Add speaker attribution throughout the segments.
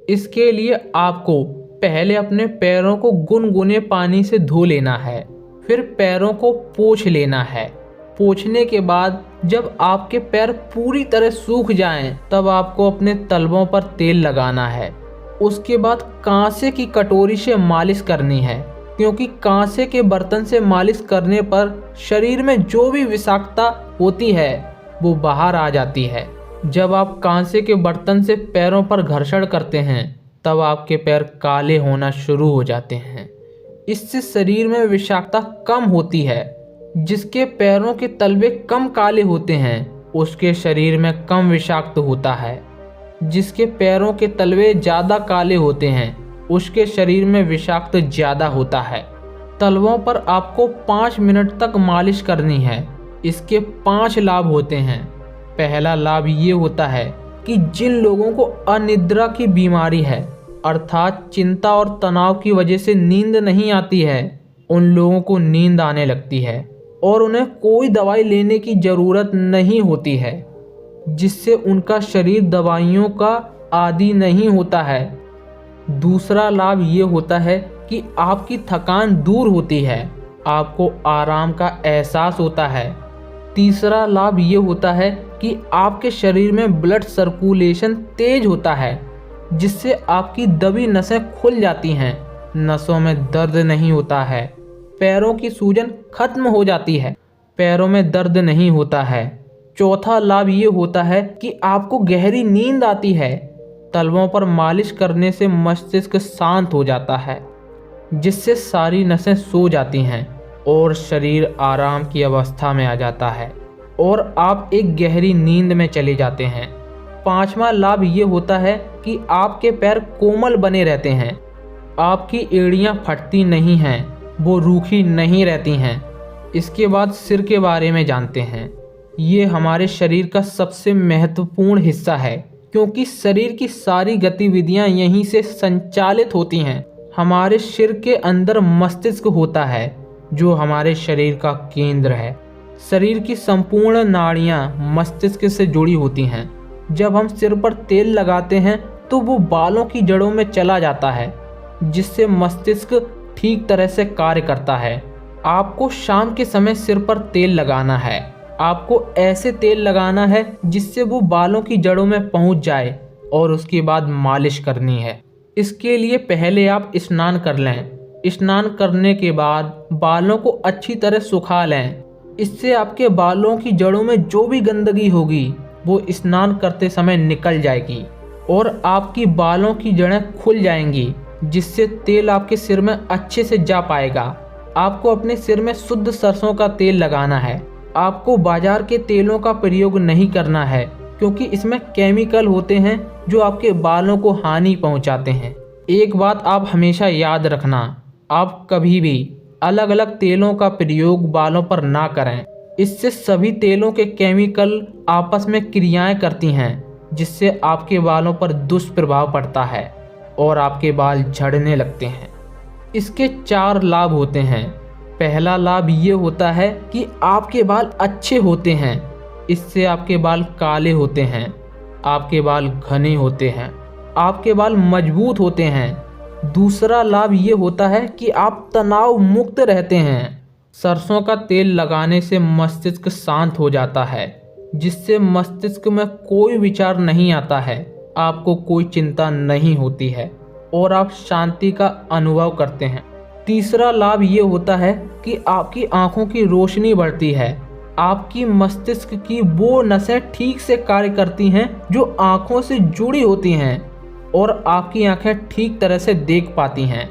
Speaker 1: इसके लिए आपको पहले अपने पैरों को गुनगुने पानी से धो लेना है, फिर पैरों को पोंछ लेना है। पोंछने के बाद जब आपके पैर पूरी तरह सूख जाएं, तब आपको अपने तलवों पर तेल लगाना है। उसके बाद कांसे की कटोरी से मालिश करनी है, क्योंकि कांसे के बर्तन से मालिश करने पर शरीर में जो भी विषाक्तता होती है वो बाहर आ जाती है। जब आप कांसे के बर्तन से पैरों पर घर्षण करते हैं, तब आपके पैर काले होना शुरू हो जाते हैं। इससे शरीर में विषाक्तता कम होती है। जिसके पैरों के तलवे कम काले होते हैं, उसके शरीर में कम विषाक्त होता है। जिसके पैरों के तलवे ज़्यादा काले होते हैं, उसके शरीर में विषाक्त ज़्यादा होता है। तलवों पर आपको 5 मिनट तक मालिश करनी है। इसके 5 लाभ होते हैं। पहला लाभ ये होता है कि जिन लोगों को अनिद्रा की बीमारी है, अर्थात चिंता और तनाव की वजह से नींद नहीं आती है, उन लोगों को नींद आने लगती है और उन्हें कोई दवाई लेने की ज़रूरत नहीं होती है, जिससे उनका शरीर दवाइयों का आदी नहीं होता है। दूसरा लाभ ये होता है कि आपकी थकान दूर होती है, आपको आराम का एहसास होता है। तीसरा लाभ ये होता है कि आपके शरीर में ब्लड सर्कुलेशन तेज होता है, जिससे आपकी दबी नसें खुल जाती हैं, नसों में दर्द नहीं होता है, पैरों की सूजन खत्म हो जाती है, पैरों में दर्द नहीं होता है। चौथा लाभ ये होता है कि आपको गहरी नींद आती है। तलवों पर मालिश करने से मस्तिष्क शांत हो जाता है, जिससे सारी नसें सो जाती हैं और शरीर आराम की अवस्था में आ जाता है और आप एक गहरी नींद में चले जाते हैं। पांचवा लाभ ये होता है कि आपके पैर कोमल बने रहते हैं, आपकी एड़ियां फटती नहीं हैं, वो रूखी नहीं रहती हैं। इसके बाद सिर के बारे में जानते हैं। ये हमारे शरीर का सबसे महत्वपूर्ण हिस्सा है, क्योंकि शरीर की सारी गतिविधियां यहीं से संचालित होती हैं। हमारे सिर के अंदर मस्तिष्क होता है, जो हमारे शरीर का केंद्र है। शरीर की संपूर्ण नाड़ियां मस्तिष्क से जुड़ी होती हैं। जब हम सिर पर तेल लगाते हैं तो वो बालों की जड़ों में चला जाता है, जिससे मस्तिष्क ठीक तरह से कार्य करता है। आपको शाम के समय सिर पर तेल लगाना है। आपको ऐसे तेल लगाना है जिससे वो बालों की जड़ों में पहुंच जाए और उसके बाद मालिश करनी है। इसके लिए पहले आप स्नान कर लें। स्नान करने के बाद बालों को अच्छी तरह सुखा लें। इससे आपके बालों की जड़ों में जो भी गंदगी होगी वो स्नान करते समय निकल जाएगी और आपकी बालों की जड़ें खुल जाएंगी, जिससे तेल आपके सिर में अच्छे से जा पाएगा। आपको अपने सिर में शुद्ध सरसों का तेल लगाना है। आपको बाजार के तेलों का प्रयोग नहीं करना है, क्योंकि इसमें केमिकल होते हैं जो आपके बालों को हानि पहुंचाते हैं। एक बात आप हमेशा याद रखना, आप कभी भी अलग अलग तेलों का प्रयोग बालों पर ना करें। इससे सभी तेलों के केमिकल आपस में क्रियाएं करती हैं, जिससे आपके बालों पर दुष्प्रभाव पड़ता है और आपके बाल झड़ने लगते हैं। इसके 4 लाभ होते हैं। पहला लाभ ये होता है कि आपके बाल अच्छे होते हैं। इससे आपके बाल काले होते हैं, आपके बाल घने होते हैं, आपके बाल मजबूत होते हैं। दूसरा लाभ ये होता है कि आप तनाव मुक्त रहते हैं। सरसों का तेल लगाने से मस्तिष्क शांत हो जाता है, जिससे मस्तिष्क में कोई विचार नहीं आता है, आपको कोई चिंता नहीं होती है और आप शांति का अनुभव करते हैं। तीसरा लाभ ये होता है कि आपकी आंखों की रोशनी बढ़ती है। आपकी मस्तिष्क की वो नसें ठीक से कार्य करती हैं जो आंखों से जुड़ी होती हैं और आपकी आंखें ठीक तरह से देख पाती हैं।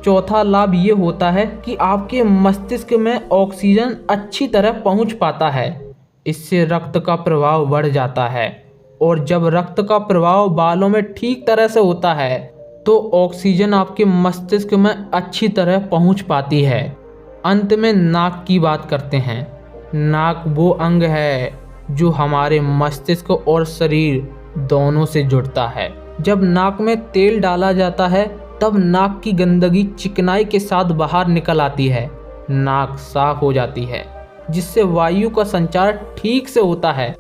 Speaker 1: चौथा लाभ ये होता है कि आपके मस्तिष्क में ऑक्सीजन अच्छी तरह पहुंच पाता है। इससे रक्त का प्रवाह बढ़ जाता है और जब रक्त का प्रवाह बालों में ठीक तरह से होता है तो ऑक्सीजन आपके मस्तिष्क में अच्छी तरह पहुंच पाती है। अंत में नाक की बात करते हैं। नाक वो अंग है जो हमारे मस्तिष्क और शरीर दोनों से जुड़ता है। जब नाक में तेल डाला जाता है तब नाक की गंदगी चिकनाई के साथ बाहर निकल आती है, नाक साफ हो जाती है, जिससे वायु का संचार ठीक से होता है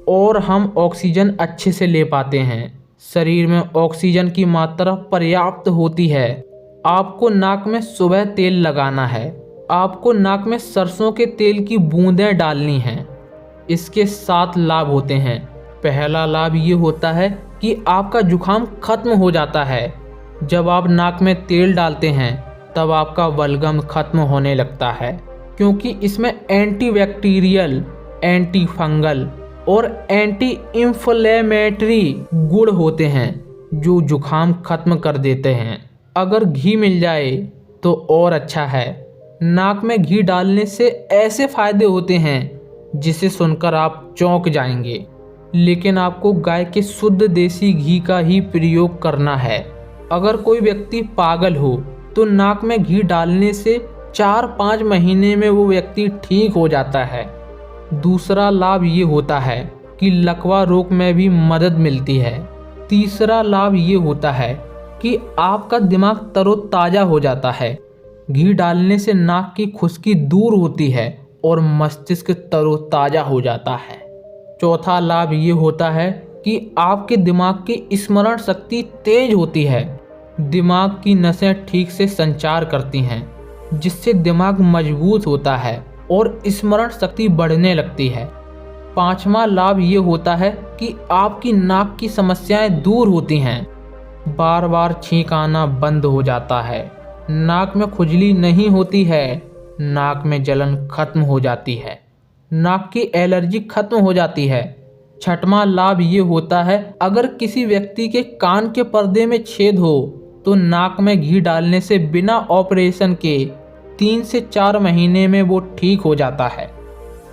Speaker 1: और हम ऑक्सीजन अच्छे से ले पाते हैं। शरीर में ऑक्सीजन की मात्रा पर्याप्त होती है। आपको नाक में सुबह तेल लगाना है। आपको नाक में सरसों के तेल की बूंदें डालनी हैं। इसके 7 लाभ होते हैं। पहला लाभ ये होता है कि आपका जुखाम खत्म हो जाता है। जब आप नाक में तेल डालते हैं तब आपका बलगम खत्म होने लगता है, क्योंकि इसमें एंटीबैक्टीरियल, एंटी फंगल और एंटी इंफ्लेमेटरी गुण होते हैं जो जुखाम खत्म कर देते हैं। अगर घी मिल जाए तो और अच्छा है। नाक में घी डालने से ऐसे फायदे होते हैं जिसे सुनकर आप चौंक जाएंगे, लेकिन आपको गाय के शुद्ध देसी घी का ही प्रयोग करना है। अगर कोई व्यक्ति पागल हो तो नाक में घी डालने से 4-5 महीने में वो व्यक्ति ठीक हो जाता है। दूसरा लाभ ये होता है कि लकवा रोग में भी मदद मिलती है। तीसरा लाभ ये होता है कि आपका दिमाग तरोताज़ा हो जाता है। घी डालने से नाक की खुश्की दूर होती है और मस्तिष्क तरोताज़ा हो जाता है। चौथा लाभ ये होता है कि आपके दिमाग की स्मरण शक्ति तेज होती है। दिमाग की नसें ठीक से संचार करती हैं, जिससे दिमाग मजबूत होता है और स्मरण शक्ति बढ़ने लगती है। पांचवा लाभ ये होता है कि आपकी नाक की समस्याएं दूर होती हैं। बार बार छींक आना बंद हो जाता है। नाक में खुजली नहीं होती है। नाक में जलन खत्म हो जाती है। नाक की एलर्जी खत्म हो जाती है। छठवां लाभ ये होता है, अगर किसी व्यक्ति के कान के पर्दे में छेद हो तो नाक में घी डालने से बिना ऑपरेशन के 3 से 4 महीने में वो ठीक हो जाता है।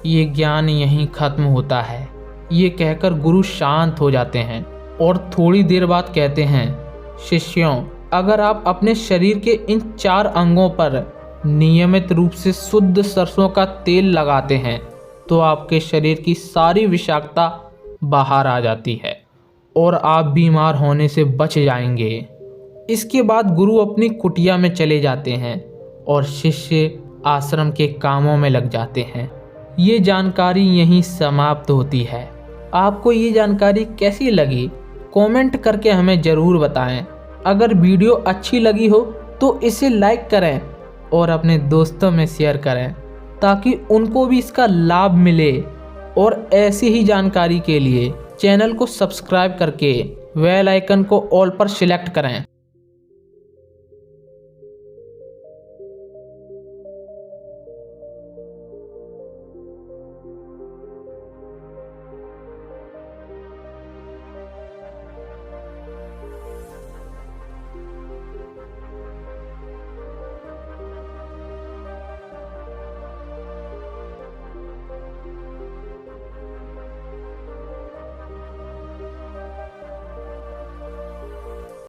Speaker 1: ये ज्ञान यहीं खत्म होता है। ये कहकर गुरु शांत हो जाते हैं और थोड़ी देर बाद कहते हैं, शिष्यों, अगर आप अपने शरीर के इन 4 अंगों पर नियमित रूप से शुद्ध सरसों का तेल लगाते हैं तो आपके शरीर की सारी विषाक्तता बाहर आ जाती है और आप बीमार होने से बच जाएंगे। इसके बाद गुरु अपनी कुटिया में चले जाते हैं और शिष्य आश्रम के कामों में लग जाते हैं। ये जानकारी यहीं समाप्त होती है। आपको ये जानकारी कैसी लगी कमेंट करके हमें ज़रूर बताएं। अगर वीडियो अच्छी लगी हो तो इसे लाइक करें और अपने दोस्तों में शेयर करें ताकि उनको भी इसका लाभ मिले। और ऐसी ही जानकारी के लिए चैनल को सब्सक्राइब करके बेल आइकन को ऑल पर सिलेक्ट करें।